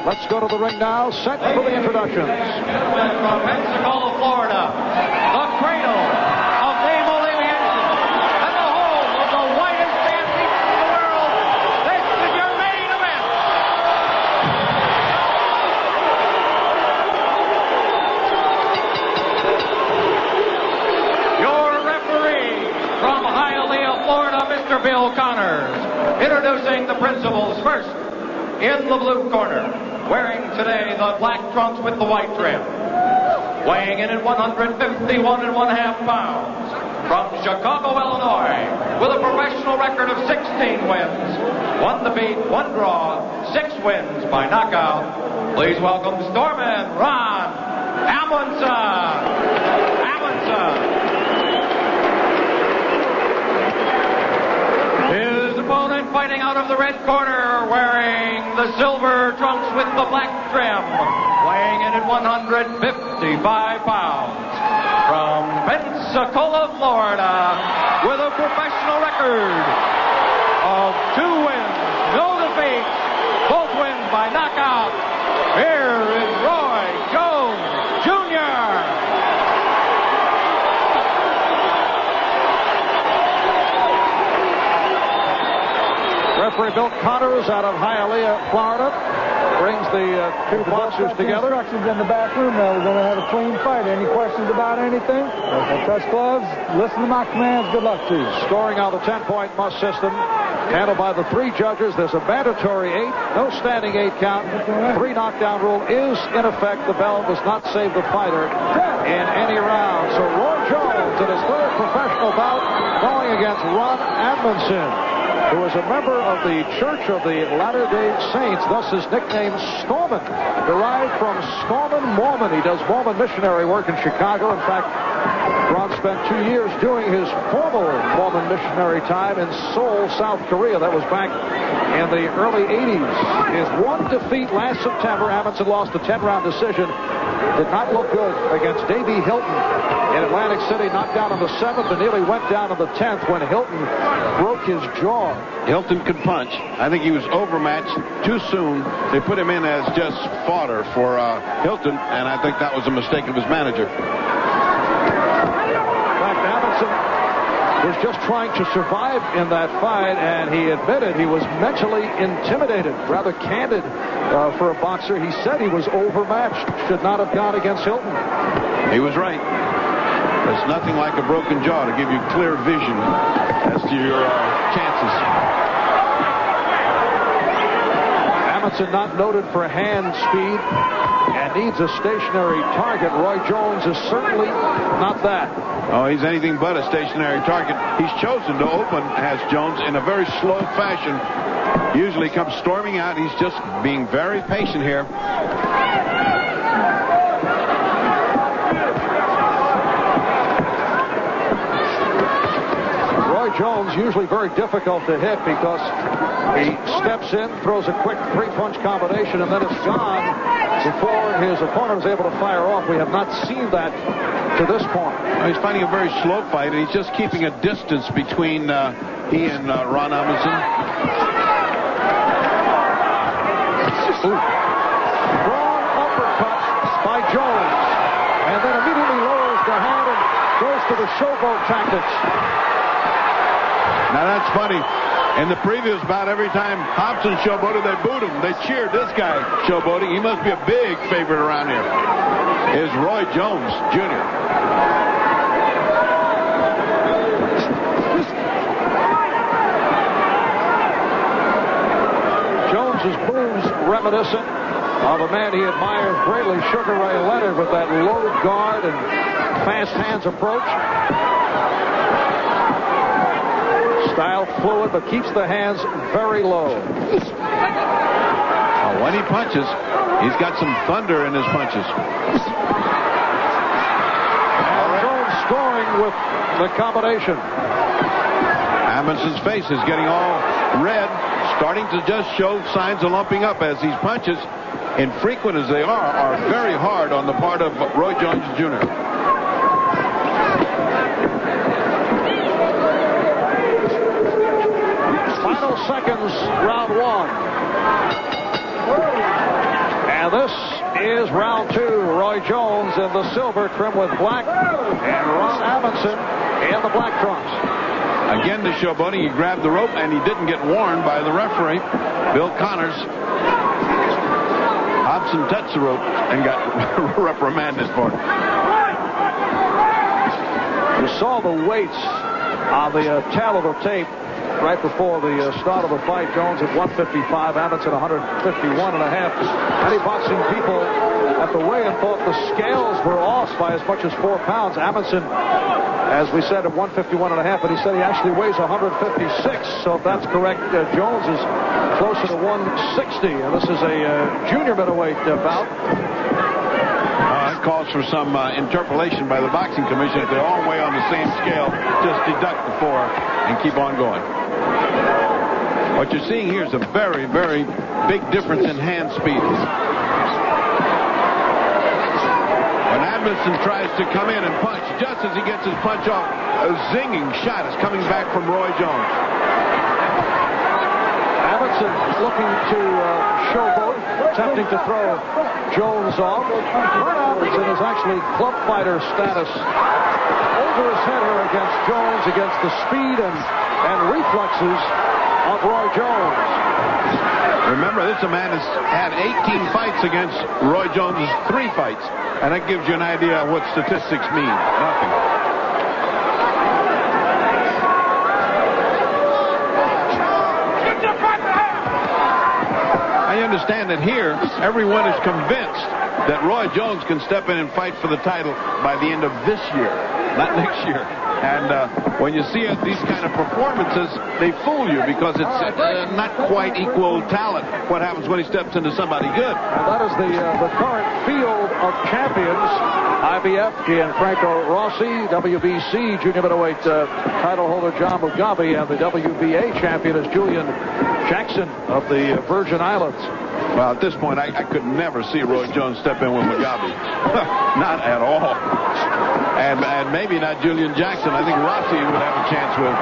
Let's go to the ring now. Set for the introductions. From Pensacola, Florida, the cradle of name-only action and the home of the whitest athletes in the world. This is your main event. Your referee from Hialeah, Florida, Mr. Bill Connors. Introducing the principals first. In the blue corner, wearing today the black trunks with the white trim. Weighing in at 151.5 pounds. From Chicago, Illinois, with a professional record of 16 wins. 1 defeat, 1 draw, 6 wins by knockout. Please welcome Stormin Ron Amundsen. His opponent fighting out of the red corner, wearing the silver trunks with the black trim, weighing in at 155 pounds. From Pensacola, Florida, with a professional record of 2 wins, no defeats, both wins by knockout. Here is Roy Jones Jr. Referee Bill Connors out of Hialeah, Florida, brings the two boxers together. Instructions in the back room now. We're going to have a clean fight. Any questions about anything? Touch gloves. Listen to my commands. Good luck to you. Scoring on the 10-point must system, handled by the 3 judges. There's a mandatory 8, no standing 8 count. 3 knockdown rule is in effect. The bell does not save the fighter in any round. So Roy Jones in his 3rd professional bout going against Ron Amundsen, who is a member of the Church of the Latter-day Saints, thus his nickname Stormin, derived from Stormin Mormon. He does Mormon missionary work in Chicago. In fact, Ron spent 2 years doing his formal Mormon missionary time in Seoul, South Korea. That was back in the early 80s. His 1 defeat last September, Amundsen lost a 10-round decision. Did not look good against Davey Hilton in Atlantic City, knocked down on the 7th and nearly went down on the 10th when Hilton broke his jaw. Hilton could punch. I think he was overmatched too soon. They put him in as just fodder for Hilton, and I think that was a mistake of his manager. In fact, Amundsen was just trying to survive in that fight, and he admitted he was mentally intimidated, rather candid for a boxer. He said he was overmatched, should not have gone against Hilton. He was right. There's nothing like a broken jaw to give you clear vision as to your chances. Amundsen not noted for hand speed and needs a stationary target. Roy Jones is certainly not that. Oh, he's anything but a stationary target. He's chosen to open, has Jones, in a very slow fashion. Usually comes storming out. He's just being very patient here. Jones usually very difficult to hit because he steps in, throws a quick 3-punch combination, and then it's gone before his opponent is able to fire off. We have not seen that to this point. He's fighting a very slow fight, and he's just keeping a distance between he and Ron Amundsen. Strong uppercut by Jones, and then immediately lowers the hand and goes to the showboat tactics. Now that's funny. In the previous bout, every time Hobson showboated, they booed him. They cheered this guy showboating. He must be a big favorite around here. Is Roy Jones Jr. Jones's moves reminiscent of a man he admires greatly, Sugar Ray Leonard, with that low guard and fast hands approach. Style fluid, but keeps the hands very low. When he punches, he's got some thunder in his punches. And Jones scoring with the combination. Amundsen's face is getting all red, starting to just show signs of lumping up as these punches, infrequent as they are very hard on the part of Roy Jones Jr. Final seconds, round 1. And this is round 2. Roy Jones in the silver trim with black, and Ron Amundsen in the black trunks. Again, the showboating. He grabbed the rope, and he didn't get warned by the referee, Bill Connors. Hobson touched the rope and got reprimanded for it. You saw the weights on the tail of the tape right before the start of the fight. Jones at 155, Amundsen 151.5. Many boxing people at the weigh-in thought the scales were off by as much as 4 pounds. Amundsen, as we said, at 151.5, but he said he actually weighs 156. So if that's correct, Jones is closer to 160. And this is a junior middleweight bout. It calls for some interpolation by the boxing commission. If they all weigh on the same scale, just deduct the 4 and keep on going. What you're seeing here is a very, very big difference in hand speed. When Amundsen tries to come in and punch, just as he gets his punch off, a zinging shot is coming back from Roy Jones. Amundsen looking to showboat, attempting to throw Jones off. Amundsen is actually club fighter status over his head here against Jones, against the speed and reflexes of Roy Jones. Remember, this man has had 18 fights against Roy Jones' 3 fights, and that gives you an idea of what statistics mean. Nothing. I understand that here, everyone is convinced that Roy Jones can step in and fight for the title by the end of this year, not next year. And when you see these kind of performances, they fool you because it's not quite equal talent. What happens when he steps into somebody good? And that is the current field of champions. IBF, Gianfranco Rossi, WBC junior middleweight title holder John Mugabe, and the WBA champion is Julian Jackson of the Virgin Islands. Well, at this point, I could never see Roy Jones step in with Mugabe. Not at all. And maybe not Julian Jackson. I think Rossi would have a chance with.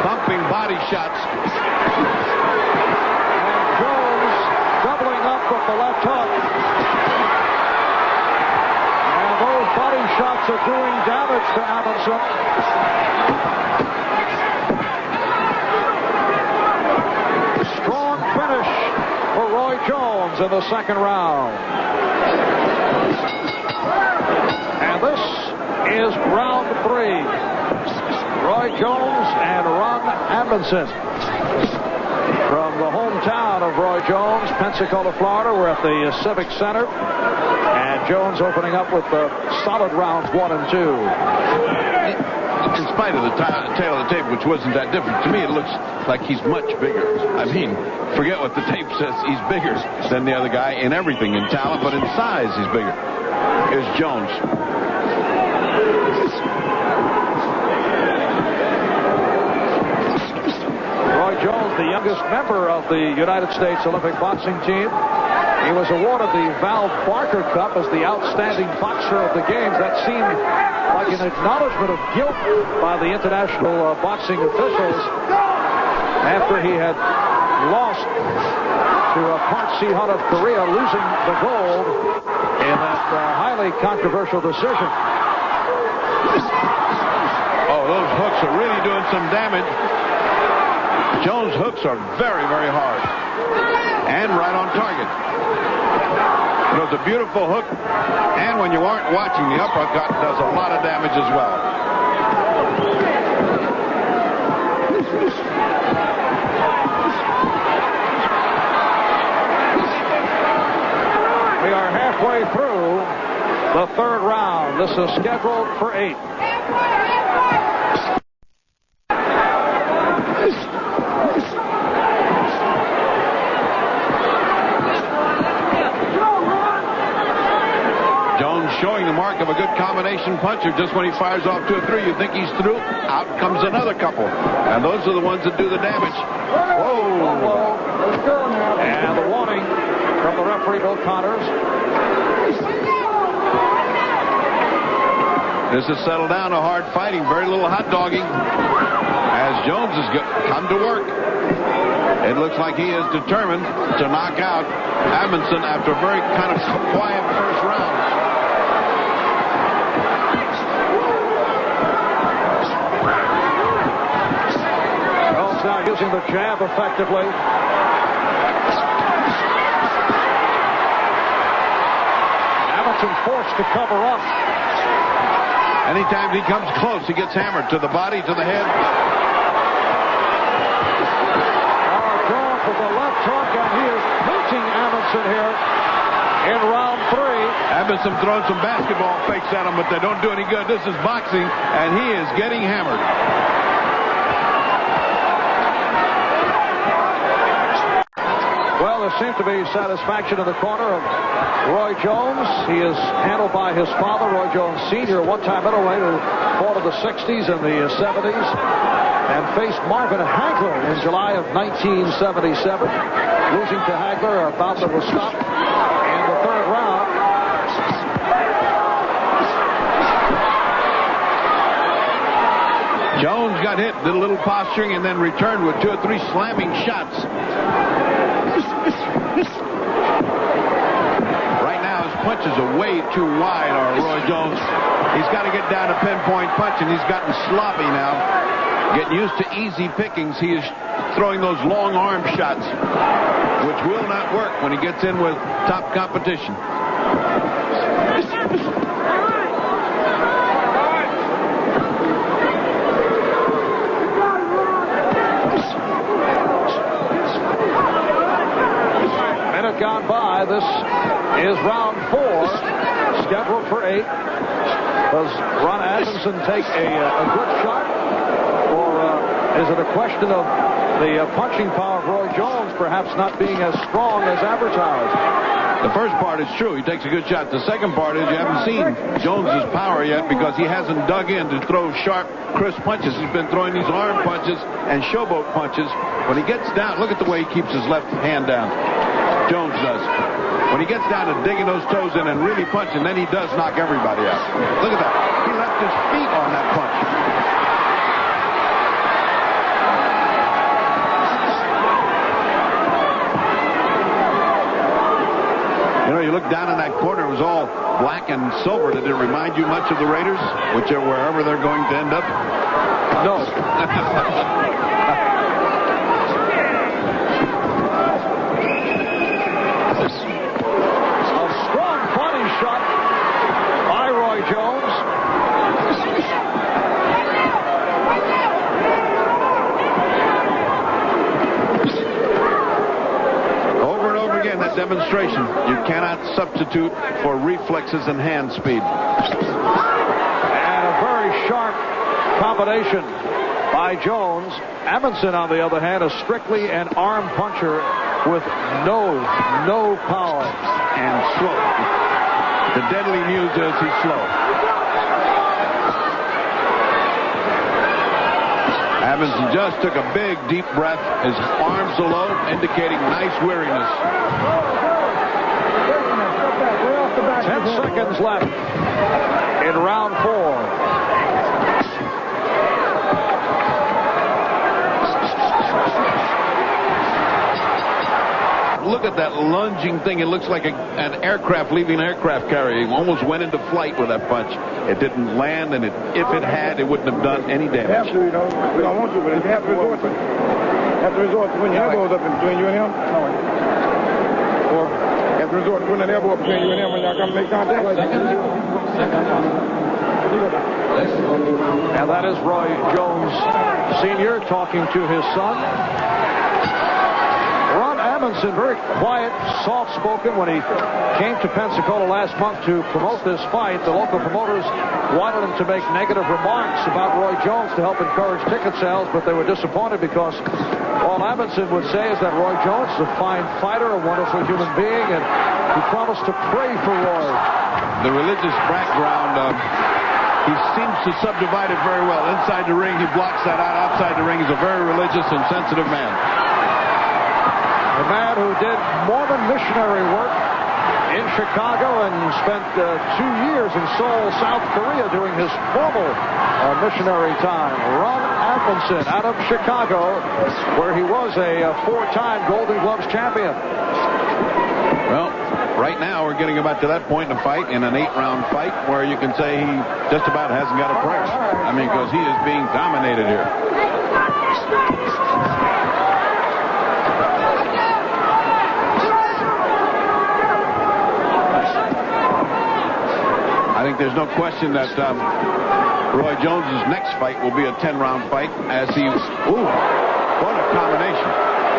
Thumping body shots. And Jones doubling up with the left hook. And those body shots are doing damage to Amundsen. Jones in the second round. And this is round 3. Roy Jones and Ron Amundsen. From the hometown of Roy Jones, Pensacola, Florida. We're at the Civic Center. And Jones opening up with the solid rounds 1 and 2. In spite of the tail of the tape, which wasn't that different, to me it looks like he's much bigger. I mean, forget what the tape says. He's bigger than the other guy in everything, in talent, but in size he's bigger. Here's Jones. Roy Jones, the youngest member of the United States Olympic boxing team. He was awarded the Val Barker Cup as the outstanding boxer of the games. That seemed like an acknowledgement of guilt by the international boxing officials after he had lost to Park Si-hun of Korea, losing the gold in that highly controversial decision. Oh, those hooks are really doing some damage. Jones' hooks are very, very hard and right on target. It was a beautiful hook, and when you aren't watching, the uppercut does a lot of damage as well. We are halfway through the third round. This is scheduled for 8. Showing the mark of a good combination puncher. Just when he fires off 2 or 3, you think he's through. Out comes another couple. And those are the ones that do the damage. Whoa. And the warning from the referee, Bill Connors. This has settled down to hard fighting, very little hot dogging, as Jones has come to work. It looks like he is determined to knock out Amundsen after a very kind of quiet first round. Jones now using the jab effectively. Amundsen forced to cover up. Anytime he comes close, he gets hammered to the body, to the head. Jones with the left hook, and he is pinching Amundsen here in round 3. Amundsen throwing some basketball fakes at him, but they don't do any good. This is boxing, and he is getting hammered. Well, there seems to be satisfaction in the corner of Roy Jones. He is handled by his father, Roy Jones Sr., one-time middleweight who fought in the 60s and the 70s and faced Marvin Hagler in July of 1977. Losing to Hagler, a bout that was stopped in the 3rd round. Jones got hit, did a little posturing, and then returned with 2 or 3 slamming shots. Right now, his punches are way too wide, Roy Jones. He's got to get down to pinpoint punching. He's gotten sloppy now. Getting used to easy pickings. He is throwing those long arm shots, which will not work when he gets in with top competition. Gone by. This is round 4, scheduled for 8. Does Ron Amundsen take a good shot, or is it a question of the punching power of Roy Jones perhaps not being as strong as advertised? The first part is true. He takes a good shot. The second part is you haven't seen Jones's power yet because he hasn't dug in to throw sharp, crisp punches. He's been throwing these arm punches and showboat punches. When he gets down, look at the way he keeps his left hand down. Jones does. When he gets down to digging those toes in and really punching, then he does knock everybody out. Look at that. He left his feet on that punch. You know, you look down in that corner, it was all black and silver. Did it remind you much of the Raiders, which are wherever they're going to end up? No. Shot by Roy Jones. Over and over again, that demonstration. You cannot substitute for reflexes and hand speed. And a very sharp combination by Jones. Amundsen, on the other hand, is strictly an arm puncher with no power. And slow. The deadly news is he's slow. Amundsen just took a big, deep breath. His arms are low, indicating nice weariness. 10 seconds left in round 4. Look at that lunging thing. It looks like an aircraft leaving an aircraft carrier. He almost went into flight with that punch. It didn't land, and if it had, it wouldn't have done any damage. You have to, you know. We don't want to, but if you have to resort to it. You have to resort to when your elbows up in between you and him. Or you have to resort to putting that elbow up between you and him when y'all come to make contact. And that is Roy Jones Sr. talking to his son. Ron Amundsen, very quiet, soft-spoken. When he came to Pensacola last month to promote this fight, the local promoters wanted him to make negative remarks about Roy Jones to help encourage ticket sales, but they were disappointed because all Amundsen would say is that Roy Jones is a fine fighter, a wonderful human being, and he promised to pray for Roy. The religious background, he seems to subdivide it very well. Inside the ring, he blocks that out. Outside the ring, he's a very religious and sensitive man. A man who did more than missionary work in Chicago and spent 2 years in Seoul, South Korea doing his formal missionary time. Ron Amundsen out of Chicago, where he was a 4-time Golden Gloves champion. Well, right now we're getting about to that point in the fight, in an 8-round fight, where you can say he just about hasn't got a prayer. I mean, because he is being dominated here. I think there's no question that Roy Jones's next fight will be a 10-round fight, as he... Ooh, what a combination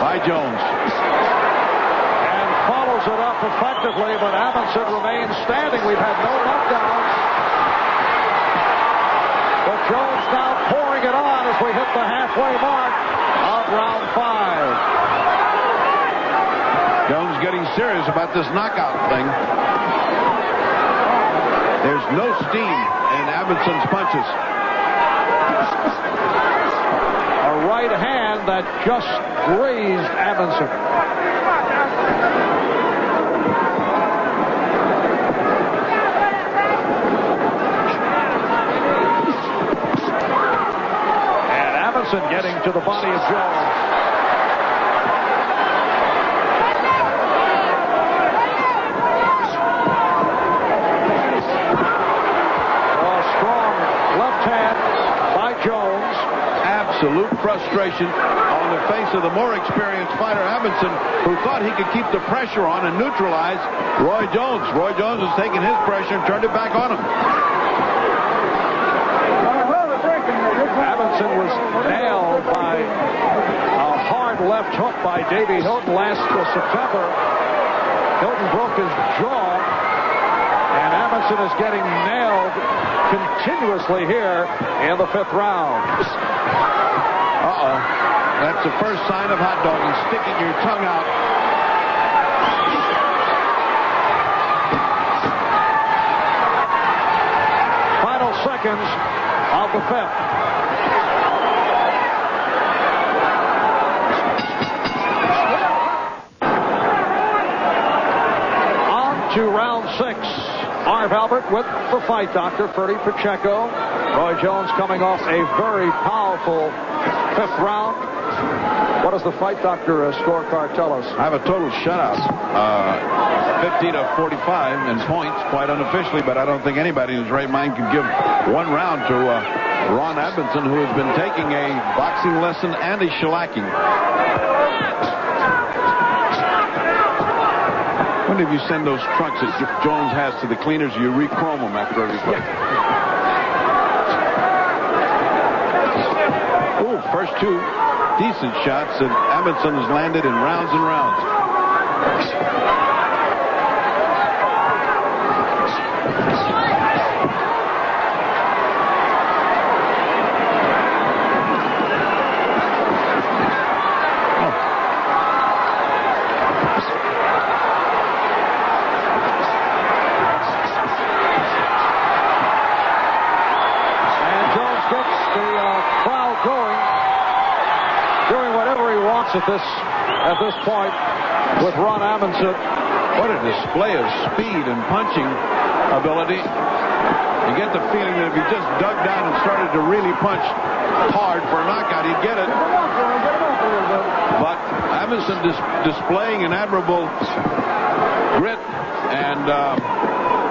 by Jones. And follows it up effectively, but Amundsen remains standing. We've had no knockdowns. But Jones now pouring it on as we hit the halfway mark of round 5. Jones getting serious about this knockout thing. There's no steam in Amundsen's punches. A right hand that just grazed Amundsen. And Amundsen getting to the body of Jones. Absolute frustration on the face of the more experienced fighter, Amundsen, who thought he could keep the pressure on and neutralize Roy Jones. Roy Jones has taken his pressure and turned it back on him. Amundsen was nailed by a hard left hook by Davey Hilton last September. Hilton broke his jaw, and Amundsen is getting nailed continuously here in the 5th round. Uh-oh. That's the first sign of hot dogging, sticking your tongue out. Final seconds of the 5th. On to round 6. Marv Albert with the fight doctor, Ferdy Pacheco. Roy Jones coming off a very powerful 5th round. What does the fight doctor scorecard tell us? I have a total shutout. 50-45 in points, quite unofficially, but I don't think anybody in his right mind can give one round to Ron Amundsen, who has been taking a boxing lesson and a shellacking. When did you send those trunks that Jones has to the cleaners? You re-chrome them after every fight. Ooh, first 2 decent shots that Amundsen has landed in rounds and rounds. At this point with Ron Amundsen. What a display of speed and punching ability. You get the feeling that if he just dug down and started to really punch hard for a knockout, he'd get it. But Amundsen displaying an admirable grit and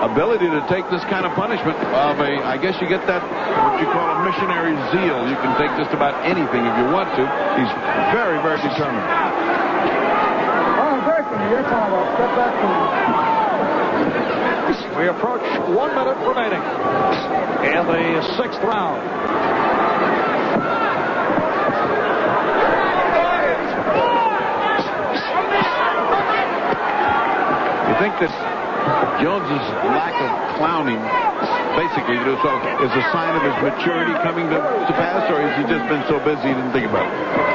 ability to take this kind of punishment of I guess you get that, what you call a missionary zeal. You can take just about anything if you want to. He's very, very determined. We approach 1 minute remaining in the 6th round. You think that Jones's lack of clowning, basically, is a sign of his maturity coming to pass, or has he just been so busy he didn't think about it?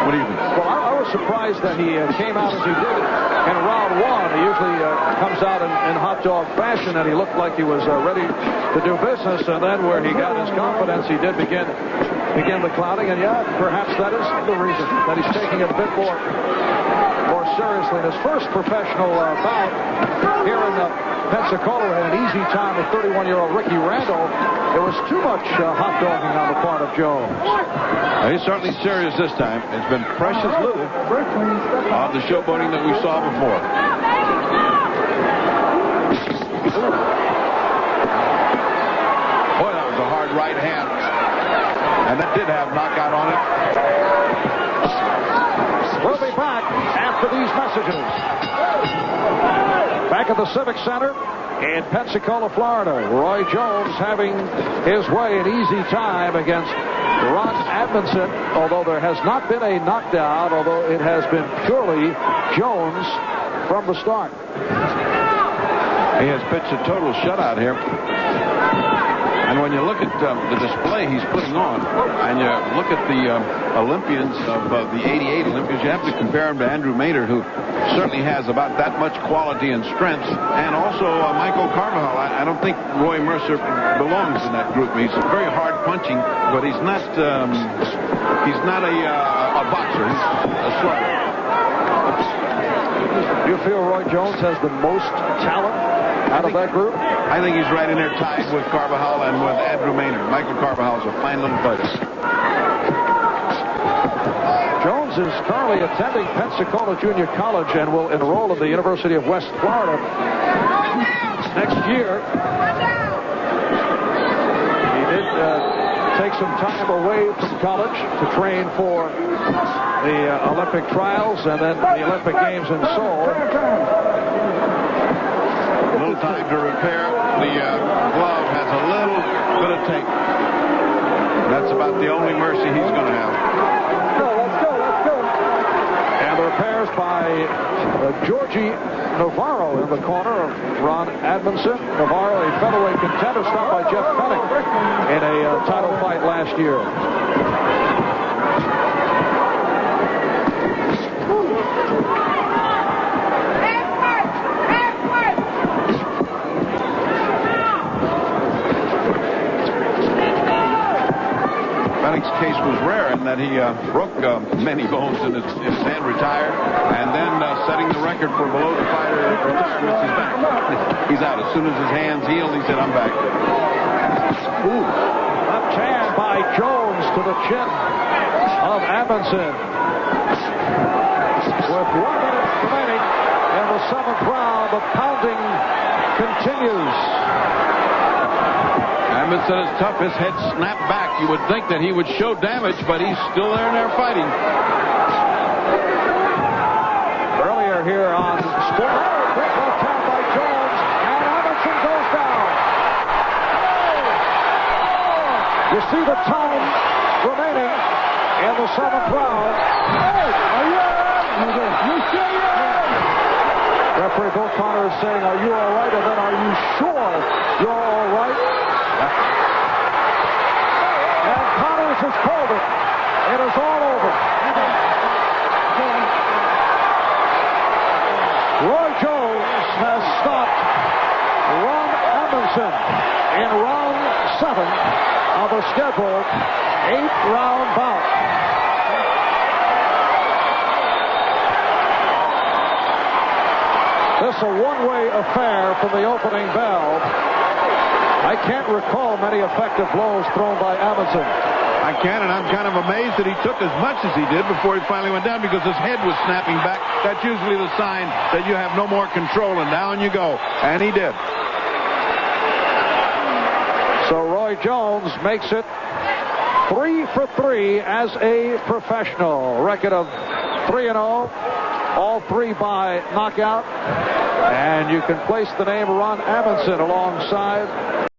What do you think? Well, I was surprised that he came out as he did in round 1. He usually comes out in hot dog fashion, and he looked like he was ready to do business. And then where he got his confidence, he did begin the clowning. And yeah, perhaps that is the reason that he's taking it a bit more more seriously in his first professional bout here in Pensacola. Had an easy time with 31-year-old Ricky Randall. There was too much hot dogging on the part of Jones. He's certainly serious this time. It's been precious little of the showboating that we saw before. Boy, that was a hard right hand. And that did have knockout on it. We'll be back after these messages. Back at the Civic Center in Pensacola, Florida. Roy Jones having his way, an easy time against Ron Amundsen, although there has not been a knockdown, although it has been purely Jones from the start. He has pitched a total shutout here. And when you look at the display he's putting on, and you look at the Olympians of the '88 Olympics, you have to compare him to Andrew Maynard, who certainly has about that much quality and strength, and also Michael Carvajal. I don't think Roy Mercer belongs in that group. He's very hard punching, but he's not a boxer. He's a slugger. Do you feel Roy Jones has the most talent out of that group? I think he's right in there tied with Carvajal and with Andrew Maynard. Michael Carvajal's a fine little fighter. Jones is currently attending Pensacola Junior College and will enroll at the University of West Florida next year. He did take some time away from college to train for the Olympic trials and then the Olympic Games in Seoul. A little time to repair. The glove has a little bit of tape. That's about the only mercy he's going to have. Let's go. And the repairs by Georgie Navarro in the corner of Ron Amundsen. Navarro, a featherweight contender, stopped by Jeff Fennick in a title fight last year. Fennick's case was rare in that he broke many bones in his hand, retired, and then setting the record for below the fighter retirements, he's back. He's out. As soon as his hands healed, he said, I'm back. Ooh. Left hand by Jones to the chin of Amundsen. With 1 minute remaining in the 7th round, the pounding continues. Amundsen is tough. His head snapped back. You would think that he would show damage, but he's still there and there fighting. Earlier here on Sport, quick left hand by Jones, and Amundsen goes down. You see the time remaining in the 7th round. Referee Bill Connor is saying, are you all right? And then, are you sure you're all right? And Connors has called it. It is all over. Roy Jones has stopped Ron Amundsen in round 7 of a scheduled 8-round bout. This is a one-way affair from the opening bell. I can't recall many effective blows thrown by Amundsen. I can, and I'm kind of amazed that he took as much as he did before he finally went down, because his head was snapping back. That's usually the sign that you have no more control, and down you go. And he did. So Roy Jones makes it 3 for 3 as a professional. Record of 3-0, all 3 by knockout. And you can place the name Ron Amundsen alongside